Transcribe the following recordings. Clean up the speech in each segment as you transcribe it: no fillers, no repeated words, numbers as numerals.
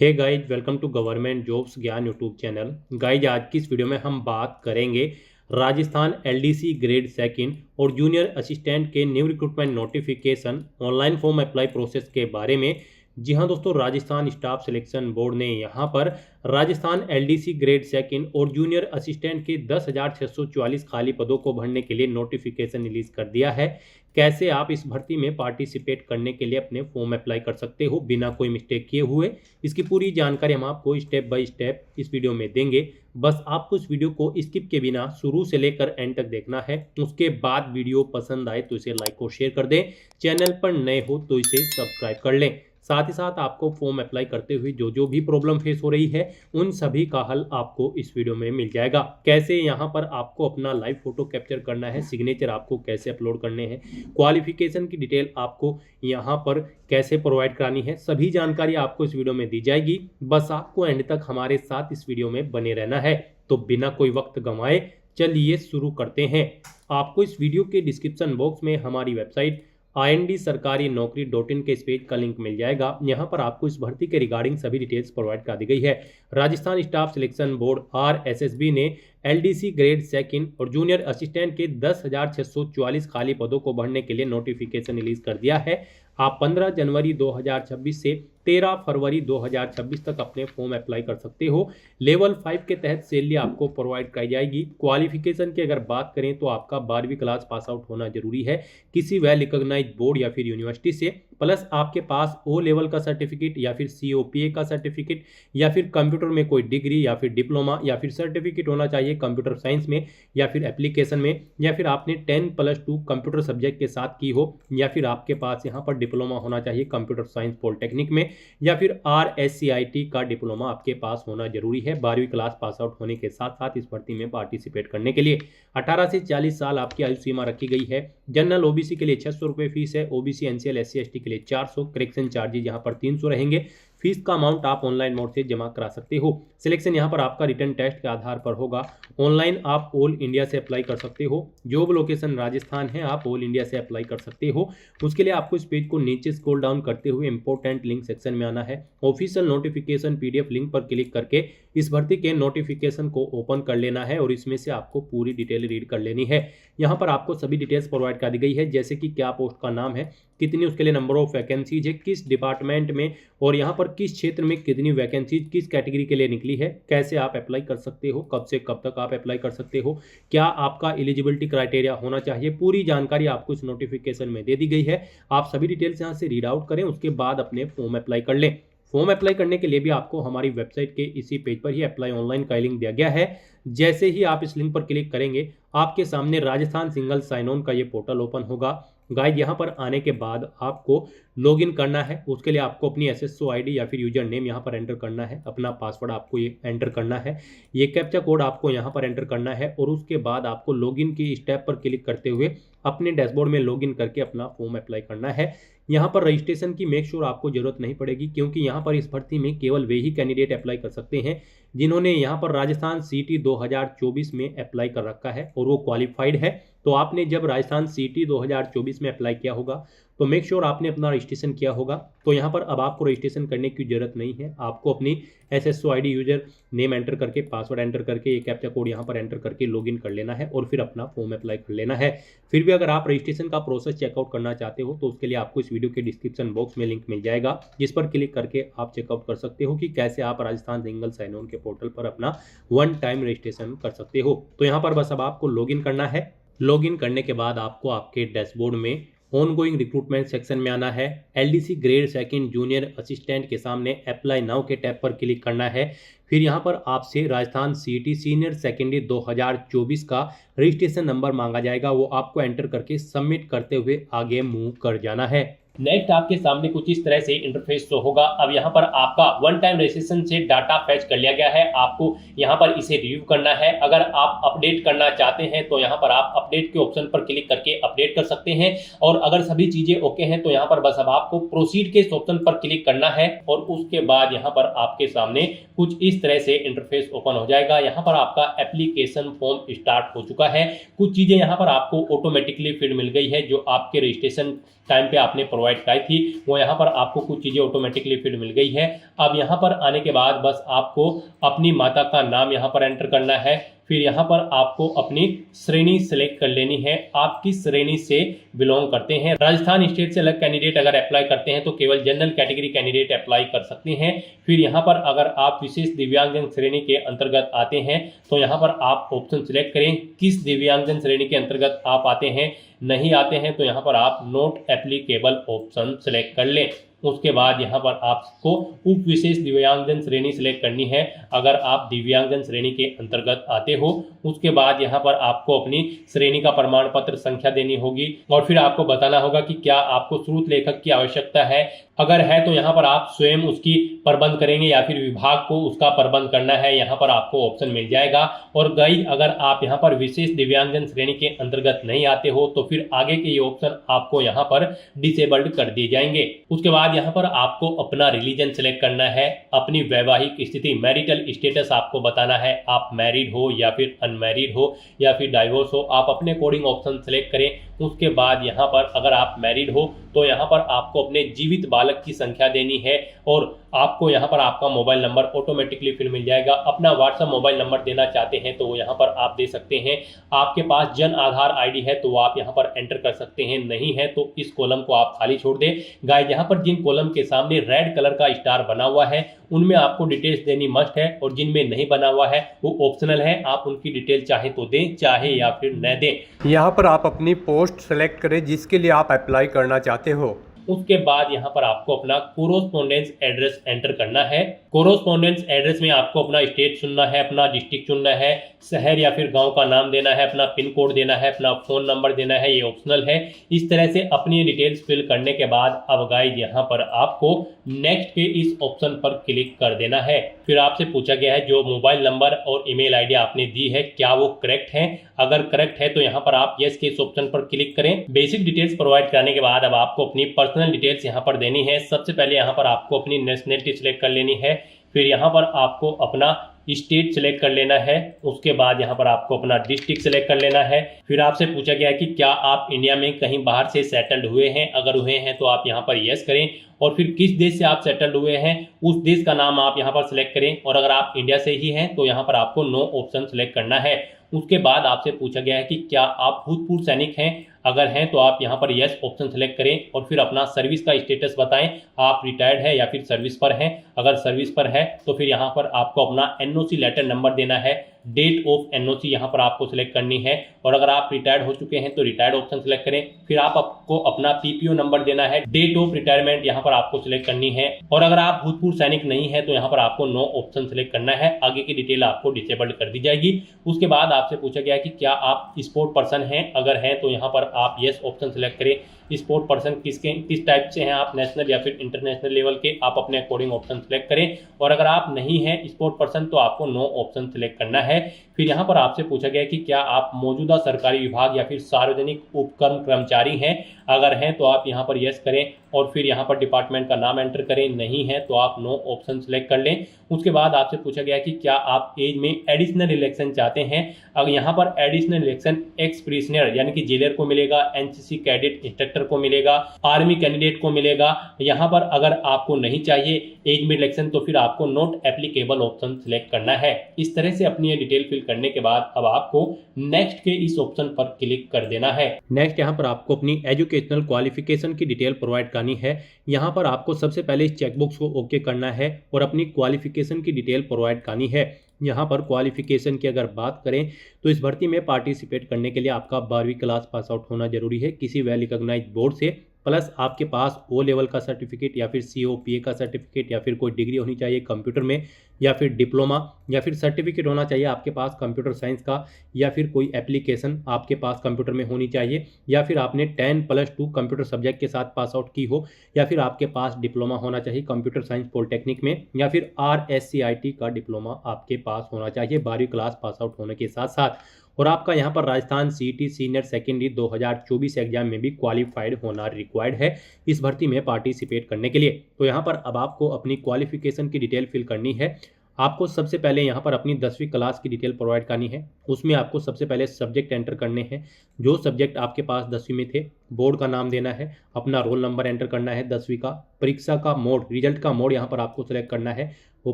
Hey guys, welcome to government jobs Gyan YouTube channel. Guys, आज की इस वीडियो में हम बात करेंगे राजस्थान एलडीसी ग्रेड सेकंड और जूनियर असिस्टेंट के new recruitment notification online form apply process के बारे में। जी हाँ दोस्तों, राजस्थान स्टाफ सिलेक्शन बोर्ड ने यहाँ पर राजस्थान एलडीसी ग्रेड सेकंड और जूनियर असिस्टेंट के 10,644 खाली पदों को भरने के लिए नोटिफिकेशन रिलीज कर दिया है। कैसे आप इस भर्ती में पार्टिसिपेट करने के लिए अपने फॉर्म अप्लाई कर सकते हो बिना कोई मिस्टेक किए हुए, इसकी पूरी जानकारी हम आपको स्टेप बाय स्टेप इस वीडियो में देंगे। बस आपको इस वीडियो को स्किप के बिना शुरू से लेकर एंड तक देखना है। उसके बाद वीडियो पसंद आए तो इसे लाइक और शेयर कर दें। चैनल पर नए हो तो इसे सब्सक्राइब कर लें। साथ ही साथ आपको फॉर्म अप्लाई करते हुए जो जो भी प्रॉब्लम फेस हो रही है उन सभी का हल आपको इस वीडियो में मिल जाएगा। कैसे यहाँ पर आपको अपना लाइव फोटो कैप्चर करना है, सिग्नेचर आपको कैसे अपलोड करने हैं, क्वालिफिकेशन की डिटेल आपको यहाँ पर कैसे प्रोवाइड करानी है, सभी जानकारी आपको इस वीडियो में दी जाएगी। बस आपको एंड तक हमारे साथ इस वीडियो में बने रहना है। तो बिना कोई वक्त गंवाए चलिए शुरू करते हैं। आपको इस वीडियो के डिस्क्रिप्शन बॉक्स में हमारी वेबसाइट IND-sarkari-naukri.in के इस पेज का लिंक मिल जाएगा। यहाँ पर आपको इस भर्ती के रिगार्डिंग सभी डिटेल्स प्रोवाइड कर दी गई है। Rajasthan staff selection board RSSB ने LDC ग्रेड सेकंड और जूनियर असिस्टेंट के 10,644 खाली पदों को भरने के लिए नोटिफिकेशन रिलीज कर दिया है। आप 15 जनवरी 2026 से 13 फरवरी 2026 तक अपने फॉर्म अप्लाई कर सकते हो। लेवल 5 के तहत सैलरी आपको प्रोवाइड कराई जाएगी। क्वालिफिकेशन की अगर बात करें तो आपका 12वीं क्लास पास आउट होना जरूरी है किसी वेल रिकॉग्नाइज्ड बोर्ड या फिर यूनिवर्सिटी से, प्लस आपके पास ओ लेवल का सर्टिफिकेट या फिर COPA का सर्टिफिकेट या फिर कंप्यूटर में कोई डिग्री या फिर डिप्लोमा या फिर सर्टिफिकेट होना चाहिए कंप्यूटर साइंस में या फिर एप्लीकेशन में, या फिर आपने 10+2 कंप्यूटर सब्जेक्ट के साथ की हो, या फिर आपके पास यहाँ पर डिप्लोमा होना चाहिए कंप्यूटर साइंस पॉलिटेक्निक में, या फिर RSCIT का डिप्लोमा आपके पास होना जरूरी है 12वीं क्लास पास आउट होने के साथ साथ इस भर्ती में पार्टिसिपेट करने के लिए। 18 से 40 साल आपकी आयु सीमा रखी गई है। जनरल OBC के लिए 600 रुपये फीस है। OBC NCL SC ST के लिए 400, करेक्शन चार्जेज यहाँ पर 300 रहेंगे। फीस का अमाउंट आप ऑनलाइन मोड से जमा करा सकते हो। सिलेक्शन यहाँ पर आपका रिटन टेस्ट के आधार पर होगा। ऑनलाइन आप ऑल इंडिया से अप्लाई कर सकते हो। जॉब लोकेशन राजस्थान है, आप ऑल इंडिया से अप्लाई कर सकते हो। उसके लिए आपको इस पेज को नीचे स्क्रॉल डाउन करते हुए इंपॉर्टेंट लिंक सेक्शन में आना है। ऑफिशियल नोटिफिकेशन PDF लिंक पर क्लिक करके इस भर्ती के नोटिफिकेशन को ओपन कर लेना है और इसमें से आपको पूरी डिटेल रीड कर लेनी है। यहाँ पर आपको सभी डिटेल्स प्रोवाइड कर दी गई है, जैसे कि क्या पोस्ट का नाम है, कितनी उसके लिए नंबर ऑफ वैकेंसीज है, किस डिपार्टमेंट में और यहाँ पर किस क्षेत्र में कितनी वैकेंसीज किस कैटेगरी के लिए निकली है, कैसे आप अप्लाई कर सकते हो, कब से कब तक आप अप्लाई कर सकते हो, क्या आपका एलिजिबिलिटी क्राइटेरिया होना चाहिए, पूरी जानकारी आपको इस नोटिफिकेशन में दे दी गई है। आप सभी डिटेल्स यहाँ से रीड आउट करें, उसके बाद अपने फॉर्म अप्लाई कर लें। फॉर्म अप्लाई करने के लिए भी आपको हमारी वेबसाइट के इसी पेज पर ही अप्लाई ऑनलाइन का लिंक दिया गया है। जैसे ही आप इस लिंक पर क्लिक करेंगे आपके सामने राजस्थान सिंगल साइन ऑन का ये पोर्टल ओपन होगा। गाइड, यहाँ पर आने के बाद आपको लॉगिन करना है। उसके लिए आपको अपनी SSO ID या फिर यूजर नेम यहाँ पर एंटर करना है। अपना पासवर्ड आपको ये एंटर करना है। ये कैप्चा कोड आपको यहाँ पर एंटर करना है और उसके बाद आपको लॉगिन की स्टेप पर क्लिक करते हुए अपने डैशबोर्ड में लॉगिन करके अपना फॉर्म अप्लाई करना है। यहाँ पर रजिस्ट्रेशन की मेक श्योर आपको जरूरत नहीं पड़ेगी, क्योंकि यहाँ पर इस भर्ती में केवल वे ही कैंडिडेट अप्लाई कर सकते हैं जिन्होंने यहाँ पर राजस्थान CT 2024 में अप्लाई कर रखा है और वो क्वालिफाइड है। तो आपने जब राजस्थान CT 2024 में अप्लाई किया होगा तो मेक श्योर आपने अपना रजिस्ट्रेशन किया होगा। तो यहाँ पर अब आपको रजिस्ट्रेशन करने की जरूरत नहीं है। आपको अपनी SSO ID user name enter करके पासवर्ड एंटर करके ये कैप्चा कोड यहाँ पर एंटर करके लॉगिन कर लेना है और फिर अपना फॉर्म अप्लाई कर लेना है। फिर भी अगर आप रजिस्ट्रेशन का प्रोसेस चेकआउट करना चाहते हो तो उसके लिए आपको इस वीडियो के डिस्क्रिप्शन बॉक्स में लिंक मिल जाएगा, जिस पर क्लिक करके आप चेकआउट कर सकते हो कि कैसे आप राजस्थान सिंगल साइन ऑन के पोर्टल पर अपना वन टाइम रजिस्ट्रेशन कर सकते हो। तो यहाँ पर बस अब आपको लॉगिन करना है। लॉगिन करने के बाद आपको आपके डैशबोर्ड में ऑनगोइंग रिक्रूटमेंट सेक्शन में आना है। LDC grade second junior assistant के सामने अप्लाई नाउ के टैब पर क्लिक करना है। फिर यहाँ पर आपसे राजस्थान CT सीनियर सेकेंडरी 2024 का रजिस्ट्रेशन नंबर मांगा जाएगा, वो आपको एंटर करके सबमिट करते हुए आगे मूव कर जाना है। नेक्स्ट आपके सामने कुछ इस तरह से इंटरफेस शो होगा। अब यहाँ पर आपका वन टाइम रजिस्ट्रेशन से डाटा फैच कर लिया गया है। आपको यहाँ पर इसे रिव्यू करना है। अगर आप अपडेट करना चाहते हैं तो यहाँ पर आप अपडेट के ऑप्शन पर क्लिक करके अपडेट कर सकते हैं, और अगर सभी चीजें ओके हैं तो यहाँ पर बस अब आपको प्रोसीड के ऑप्शन पर क्लिक करना है और उसके बाद यहाँ पर आपके सामने कुछ इस तरह से इंटरफेस ओपन हो जाएगा। यहाँ पर आपका एप्लीकेशन फॉर्म स्टार्ट हो चुका है। कुछ चीजें यहाँ पर आपको ऑटोमेटिकली फिल मिल गई है जो आपके रजिस्ट्रेशन टाइम पे आपने प्रोवाइड कराई थी वो यहाँ पर आपको कुछ चीज़ें ऑटोमेटिकली फिल मिल गई है। अब यहाँ पर आने के बाद बस आपको अपनी माता का नाम यहाँ पर एंटर करना है। फिर यहाँ पर आपको अपनी श्रेणी सिलेक्ट कर लेनी है, आप किस श्रेणी से बिलोंग करते हैं। राजस्थान स्टेट से अलग कैंडिडेट अगर अप्लाई करते हैं तो केवल जनरल कैटेगरी कैंडिडेट अप्लाई कर सकते हैं। फिर यहाँ पर अगर आप विशेष दिव्यांगजन श्रेणी के अंतर्गत आते हैं तो यहाँ पर आप ऑप्शन सिलेक्ट करें किस दिव्यांगजन श्रेणी के अंतर्गत आप आते हैं। नहीं आते हैं तो यहाँ पर आप नॉट एप्लीकेबल ऑप्शन सिलेक्ट कर लें। उसके बाद यहाँ पर आपको उप विशेष दिव्यांगजन श्रेणी सिलेक्ट करनी है अगर आप दिव्यांगजन श्रेणी के अंतर्गत आते हो। उसके बाद यहाँ पर आपको अपनी श्रेणी का प्रमाण पत्र संख्या देनी होगी और फिर आपको बताना होगा कि क्या आपको स्रोत लेखक की आवश्यकता है। अगर है तो यहाँ पर आप स्वयं उसकी प्रबंध करेंगे या फिर विभाग को उसका प्रबंध करना है, यहाँ पर आपको ऑप्शन मिल जाएगा। और गाइस अगर आप यहाँ पर विशेष दिव्यांगजन श्रेणी के अंतर्गत नहीं आते हो तो फिर आगे के ये ऑप्शन आपको यहाँ पर डिसेबल्ड कर दिए जाएंगे। उसके बाद यहाँ पर आपको अपना रिलीजन सिलेक्ट करना है, अपनी वैवाहिक स्थिति मैरिटल स्टेटस आपको बताना है, आप मैरिड हो या फिर अनमैरिड हो या फिर डाइवोर्स हो, आप अपने अकॉर्डिंग ऑप्शन सिलेक्ट करें। उसके बाद यहाँ पर अगर आप मैरिड हो तो यहाँ पर आपको अपने जीवित बालक की संख्या देनी है और आपको यहाँ पर आपका मोबाइल नंबर ऑटोमेटिकली फिर मिल जाएगा। अपना व्हाट्सएप मोबाइल नंबर देना चाहते हैं तो वो यहाँ पर आप दे सकते हैं। आपके पास जन आधार आईडी है तो वो आप यहाँ पर एंटर कर सकते हैं, नहीं है तो इस कॉलम को आप खाली छोड़ दें। गाइस यहाँ पर जिन कॉलम के सामने रेड कलर का स्टार बना हुआ है उनमें आपको डिटेल्स देनी मस्ट है और जिनमें नहीं बना हुआ है वो ऑप्शनल है, आप उनकी डिटेल चाहे तो दें चाहे या फिर न दें। यहाँ पर आप अपनी पोस्ट सेलेक्ट करें जिसके लिए आप अप्लाई करना चाहते हो। उसके बाद यहाँ पर आपको अपना कोरोस्पोंडेंस एड्रेस एंटर करना है। कोरोस्पोंडेंस एड्रेस में आपको अपना स्टेट चुनना है, अपना डिस्ट्रिक्ट चुनना है, शहर या फिर गांव का नाम देना है, अपना पिन कोड देना है, अपना फोन नंबर देना है, ये ऑप्शनल है। इस तरह से अपनी डिटेल्स फिल करने के बाद अब गाइस यहाँ पर आपको नेक्स्ट के इस ऑप्शन पर क्लिक कर देना है। फिर आपसे पूछा गया है जो मोबाइल नंबर और ईमेल आईडी आपने दी है क्या वो करेक्ट है। अगर करेक्ट है तो यहाँ पर आप यस के इस ऑप्शन पर क्लिक करें। बेसिक डिटेल्स प्रोवाइड कराने के बाद अब आपको अपनी पर्सनल डिटेल्स यहाँ पर देनी है। सबसे पहले यहाँ पर आपको अपनी नेशनलिटी सिलेक्ट कर लेनी है, फिर यहाँ पर आपको अपना स्टेट सिलेक्ट कर लेना है, उसके बाद यहाँ पर आपको अपना डिस्ट्रिक्ट सिलेक्ट कर लेना है। फिर आपसे पूछा गया है कि क्या आप इंडिया में कहीं बाहर से सेटल्ड हुए हैं, अगर हुए हैं तो आप यहाँ पर यस करें और फिर किस देश से आप सेटल्ड हुए हैं उस देश का नाम आप यहाँ पर सिलेक्ट करें और अगर आप इंडिया से ही हैं तो यहाँ पर आपको नो ऑप्शन सिलेक्ट करना है। उसके बाद आपसे पूछा गया है कि क्या आप भूतपूर्व सैनिक हैं, अगर हैं तो आप यहाँ पर यस ऑप्शन सेलेक्ट करें और फिर अपना सर्विस का स्टेटस बताएं, आप रिटायर्ड है या फिर सर्विस पर हैं। अगर सर्विस पर है तो फिर यहाँ पर आपको अपना एनओसी लेटर नंबर देना है, डेट ऑफ एनओसी यहाँ पर आपको सिलेक्ट करनी है और अगर आप रिटायर्ड हो चुके हैं तो रिटायर्ड ऑप्शन सिलेक्ट करें। फिर आपको अपना पीपीओ नंबर देना है, डेट ऑफ रिटायरमेंट यहाँ पर आपको सिलेक्ट करनी है और अगर आप भूतपूर्व सैनिक नहीं है तो यहाँ पर आपको नो ऑप्शन सिलेक्ट करना है। आगे की डिटेल आपको डिसेबल्ड कर दी जाएगी। उसके बाद आपसे पूछा गया कि क्या आप स्पोर्ट पर्सन हैं, अगर हैं तो यहाँ पर आप यस ऑप्शन सिलेक्ट करें। स्पोर्ट पर्सन किस टाइप से हैं आप, नेशनल या फिर इंटरनेशनल लेवल के, आप अपने अकॉर्डिंग ऑप्शन सेलेक्ट करें और अगर आप नहीं हैं स्पोर्ट पर्सन तो आपको नो ऑप्शन सेलेक्ट करना है। फिर यहाँ पर आपसे पूछा गया कि क्या आप मौजूदा सरकारी विभाग या फिर सार्वजनिक उपक्रम कर्मचारी हैं, अगर हैं तो आप यहाँ पर यस करें और फिर यहाँ पर डिपार्टमेंट का नाम एंटर करें, नहीं है तो आप नो ऑप्शन सेलेक्ट कर लें। उसके बाद आपसे पूछा गया कि क्या आप एज में एडिशनल इलेक्शन चाहते हैं, अगर यहाँ पर एडिशनल इलेक्शन एक्स प्रिजनर यानी कि जेलर को मिलेगा, एनसीसी कैडेट इंस्ट्रक्टर को मिलेगा, आर्मी कैंडिडेट को मिलेगा। यहाँ पर अगर आपको नहीं चाहिए एज में इलेक्शन तो फिर आपको नॉट एप्लीकेबल ऑप्शन सिलेक्ट करना है। इस तरह से अपनी ये डिटेल फिल करने के बाद अब आपको नेक्स्ट के इस ऑप्शन पर क्लिक कर देना है। नेक्स्ट यहाँ पर आपको अपनी एजुकेशनल क्वालिफिकेशन की डिटेल प्रोवाइड करनी है। यहाँ पर आपको सबसे पहले इस चेकबॉक्स को ओके करना है और अपनी क्वालिफिकेशन की डिटेल प्रोवाइड करनी है। यहाँ पर क्वालिफिकेशन की अगर बात करें तो इस भर्ती में पार्टिसिपेट करने के लिए आपका 12वीं क्लास पास आउट होना जरूरी है किसी वेल रिकॉग्नाइज्ड बोर्ड से, प्लस आपके पास ओ लेवल का सर्टिफिकेट या फिर COPA का सर्टिफिकेट या फिर कोई डिग्री होनी चाहिए कंप्यूटर में या फिर डिप्लोमा या फिर सर्टिफिकेट होना चाहिए आपके पास कंप्यूटर साइंस का या फिर कोई एप्लीकेशन आपके पास कंप्यूटर में होनी चाहिए या फिर आपने 10+2 कंप्यूटर सब्जेक्ट के साथ पास आउट की हो या फिर आपके पास डिप्लोमा होना चाहिए कंप्यूटर साइंस पॉलिटेक्निक में या फिर RSCIT का डिप्लोमा आपके पास होना चाहिए 12वीं क्लास पास आउट होने के साथ साथ। और आपका यहाँ पर Rajasthan CET senior secondary 2024 exam में भी क्वालिफाइड होना रिक्वायर्ड है इस भर्ती में पार्टिसिपेट करने के लिए। तो यहाँ पर अब आपको अपनी क्वालिफिकेशन की डिटेल फिल करनी है। आपको सबसे पहले यहाँ पर अपनी 10वीं क्लास की डिटेल प्रोवाइड करनी है। उसमें आपको सबसे पहले सब्जेक्ट एंटर करने हैं, जो सब्जेक्ट आपके पास 10वीं में थे, बोर्ड का नाम देना है, अपना रोल नंबर एंटर करना है 10वीं का, परीक्षा का मोड, रिजल्ट का मोड यहाँ पर आपको सेलेक्ट करना है, वो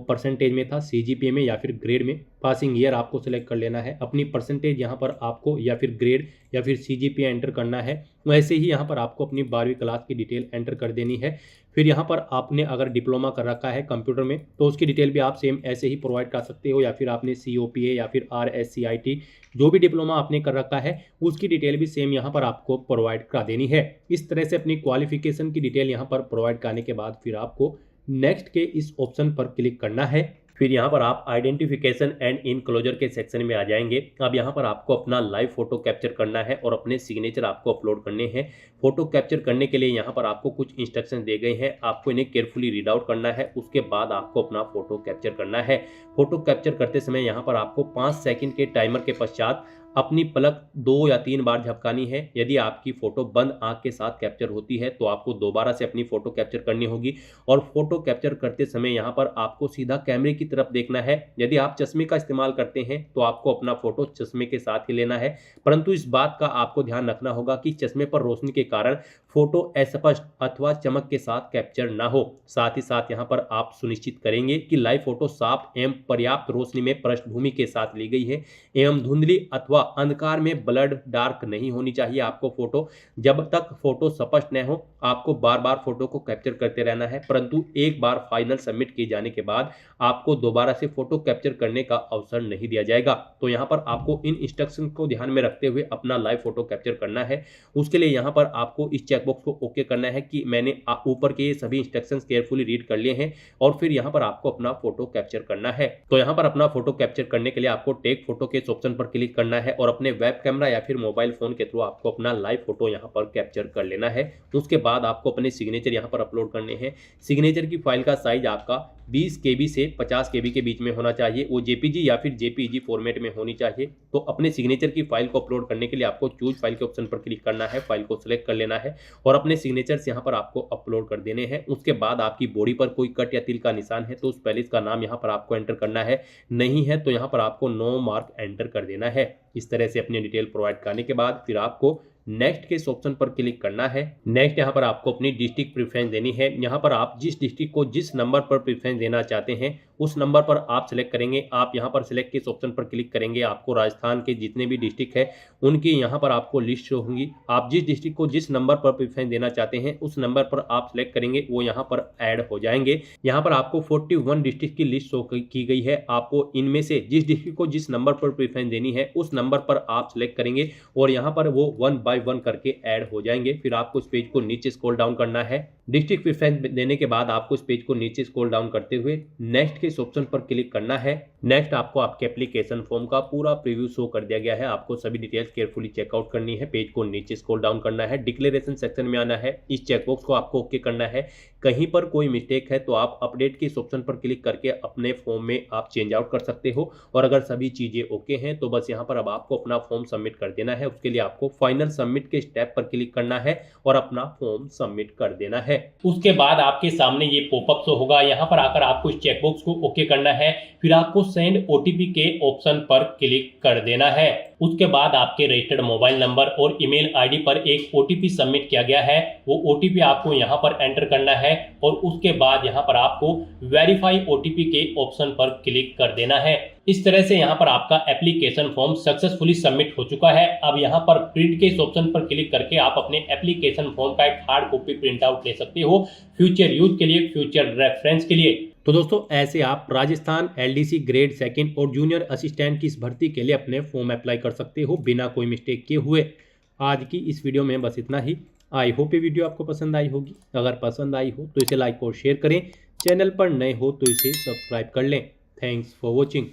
परसेंटेज में था, सीजीपीए में या फिर ग्रेड में, पासिंग ईयर आपको सेलेक्ट कर लेना है, अपनी परसेंटेज यहाँ पर आपको या फिर ग्रेड या फिर सीजीपीए एंटर करना है। वैसे ही यहाँ पर आपको अपनी 12वीं क्लास की डिटेल एंटर कर देनी है। फिर यहाँ पर आपने अगर डिप्लोमा कर रखा है कंप्यूटर में तो उसकी डिटेल भी आप सेम ऐसे ही प्रोवाइड कर सकते हो, या फिर आपने COPA या फिर RSCIT जो भी डिप्लोमा आपने कर रखा है उसकी डिटेल भी सेम यहाँ पर आपको प्रोवाइड करा देनी है। इस तरह से अपनी क्वालिफिकेशन की डिटेल यहाँ पर प्रोवाइड करने के बाद फिर आपको नेक्स्ट के इस ऑप्शन पर क्लिक करना है। फिर यहाँ पर आप आइडेंटिफिकेशन एंड इनक्लोजर के सेक्शन में आ जाएंगे। अब यहाँ पर आपको अपना लाइव फोटो कैप्चर करना है और अपने सिग्नेचर आपको अपलोड करने हैं। फोटो कैप्चर करने के लिए यहाँ पर आपको कुछ इंस्ट्रक्शन दिए गए हैं, आपको इन्हें केयरफुली रीड आउट करना है। उसके बाद आपको अपना फोटो कैप्चर करना है। फोटो कैप्चर करते समय यहाँ पर आपको 5 सेकंड के टाइमर के पश्चात अपनी पलक 2 या 3 बार झपकानी है। यदि आपकी फोटो बंद आंख के साथ कैप्चर होती है तो आपको दोबारा से अपनी फोटो कैप्चर करनी होगी। और फोटो कैप्चर करते समय यहाँ पर आपको सीधा कैमरे की तरफ देखना है। यदि आप चश्मे का इस्तेमाल करते हैं तो आपको अपना फोटो चश्मे के साथ ही लेना है, परंतु इस बात का आपको ध्यान रखना होगा कि चश्मे पर रोशनी के कारण फोटो अस्पष्ट अथवा चमक के साथ कैप्चर ना हो। साथ ही साथ यहाँ पर आप सुनिश्चित करेंगे कि लाइव फोटो साफ एवं पर्याप्त रोशनी में पृष्ठभूमि के साथ ली गई है एवं धुंधली अथवा अंधकार में ब्लड डार्क नहीं होनी चाहिए आपको फोटो। जब तक फोटो स्पष्ट न हो आपको बार बार फोटो को कैप्चर करते रहना है, परंतु एक बार फाइनल सबमिट किए जाने के बाद आपको दोबारा से फोटो कैप्चर करने का अवसर नहीं दिया जाएगा। तो यहाँ पर आपको इन इंस्ट्रक्शन को ध्यान में रखते हुए अपना लाइव फोटो कैप्चर करना है। उसके लिए यहाँ पर आपको इस चेकबॉक्स को ओके करना है कि मैंने ऊपर के ये सभी इंस्ट्रक्शंस केयरफुली रीड कर लिए हैं, और फिर यहाँ पर आपको अपना फोटो कैप्चर करना है। तो यहाँ पर अपना फोटो कैप्चर करने के लिए आपको टेक फोटो के इस ऑप्शन पर क्लिक करना है और अपने वेब कैमरा या फिर मोबाइल फोन के थ्रू आपको अपना लाइव फोटो यहाँ पर कैप्चर कर लेना है। उसके बाद आपको अपने सिग्नेचर यहाँ पर अपलोड करने हैं। सिग्नेचर की फाइल का साइज आपका 20 KB से 50 KB के बीच में होना चाहिए, वो JPG या फिर JPEG फॉर्मेट में होनी चाहिए। तो अपने सिग्नेचर की फाइल को अपलोड करने के लिए आपको चूज फाइल के ऑप्शन पर क्लिक करना है, फाइल को सिलेक्ट कर लेना है और अपने सिग्नेचर्स यहाँ पर आपको अपलोड कर देने हैं। उसके बाद आपकी बॉडी पर कोई कट या तिल का निशान है तो उस पैलेस का नाम यहाँ पर आपको एंटर करना है, नहीं है तो यहाँ पर आपको नो मार्क एंटर कर देना है। इस तरह से अपनी डिटेल प्रोवाइड करने के बाद फिर आपको नेक्स्ट के इस ऑप्शन पर क्लिक करना है। नेक्स्ट यहाँ पर आपको अपनी डिस्ट्रिक्ट प्रेफरेंस देनी है। यहाँ पर आप जिस डिस्ट्रिक्ट को जिस नंबर पर प्रेफरेंस देना चाहते हैं उस नंबर पर आप सिलेक्ट करेंगे। आप यहाँ पर सिलेक्ट के इस ऑप्शन पर क्लिक करेंगे, आपको राजस्थान के जितने भी डिस्ट्रिक्ट है उनकी यहाँ पर आपको लिस्ट शो होंगी। आप जिस डिस्ट्रिक्ट को जिस नंबर पर प्रेफरेंस देना चाहते हैं उस नंबर पर आप सिलेक्ट करेंगे, वो यहाँ पर ऐड हो जाएंगे। यहाँ पर आपको 41 डिस्ट्रिक्ट की लिस्ट शो की गई है। आपको इनमें से जिस डिस्ट्रिक्ट को जिस नंबर पर प्रेफरेंस देनी है उस नंबर पर आप सिलेक्ट करेंगे और यहाँ पर वो 1 by 1 करके ऐड हो जाएंगे। फिर आपको इस पेज को नीचे स्क्रॉल डाउन करना है। डिस्ट्रिक्ट प्रेफरेंस देने के बाद आपको इस पेज को नीचे स्क्रॉल डाउन करते हुए नेक्स्ट के इस ऑप्शन पर क्लिक करना है। नेक्स्ट आपको आपके एप्लीकेशन फॉर्म का पूरा प्रीव्यू शो कर दिया गया है। आपको सभी डिटेल्स केयरफुली चेकआउट करनी है। पेज को नीचे स्क्रॉल डाउन करना है, डिक्लेरेशन सेक्शन में आना है, इस चेकबॉक्स को आपको ओके करना है। कहीं पर कोई मिस्टेक है तो आप अपडेट के इस ऑप्शन पर क्लिक करके अपने फॉर्म में आप चेंज आउट कर सकते हो, और अगर सभी चीजें ओके हैं तो बस यहाँ पर अब आपको अपना फॉर्म सबमिट कर देना है। उसके लिए आपको फाइनल सबमिट के स्टेप पर क्लिक करना है और अपना फॉर्म सबमिट कर देना है। उसके बाद आपके सामने ये पॉपअप शो होगा। यहाँ पर आकर आपको इस चेकबॉक्स को ओके करना है, फिर आपको सेंड OTP के ऑप्शन पर क्लिक कर देना है। उसके बाद आपके रजिस्टर्ड मोबाइल नंबर और ईमेल आईडी पर एक OTP सबमिट किया गया है, वो OTP आपको यहाँ पर एंटर करना है और उसके बाद यहाँ पर आपको वेरीफाई OTP के ऑप्शन पर क्लिक कर देना है। इस तरह से यहाँ पर आपका एप्लीकेशन फॉर्म सक्सेसफुली सबमिट हो चुका है। अब यहाँ पर प्रिंट के इस ऑप्शन पर क्लिक करके आप अपने एप्लीकेशन फॉर्म का एक हार्ड कॉपी प्रिंट आउट ले सकते हो, फ्यूचर यूज के लिए, फ्यूचर रेफरेंस के लिए। तो दोस्तों ऐसे आप राजस्थान LDC ग्रेड 2 और जूनियर असिस्टेंट की इस भर्ती के लिए अपने फॉर्म अप्लाई कर सकते हो बिना कोई मिस्टेक किए हुए। आज की इस वीडियो में बस इतना ही। आई होप ये वीडियो आपको पसंद आई होगी। अगर पसंद आई हो तो इसे लाइक और शेयर करें। चैनल पर नए हो तो इसे सब्सक्राइब कर लें। Thanks for watching.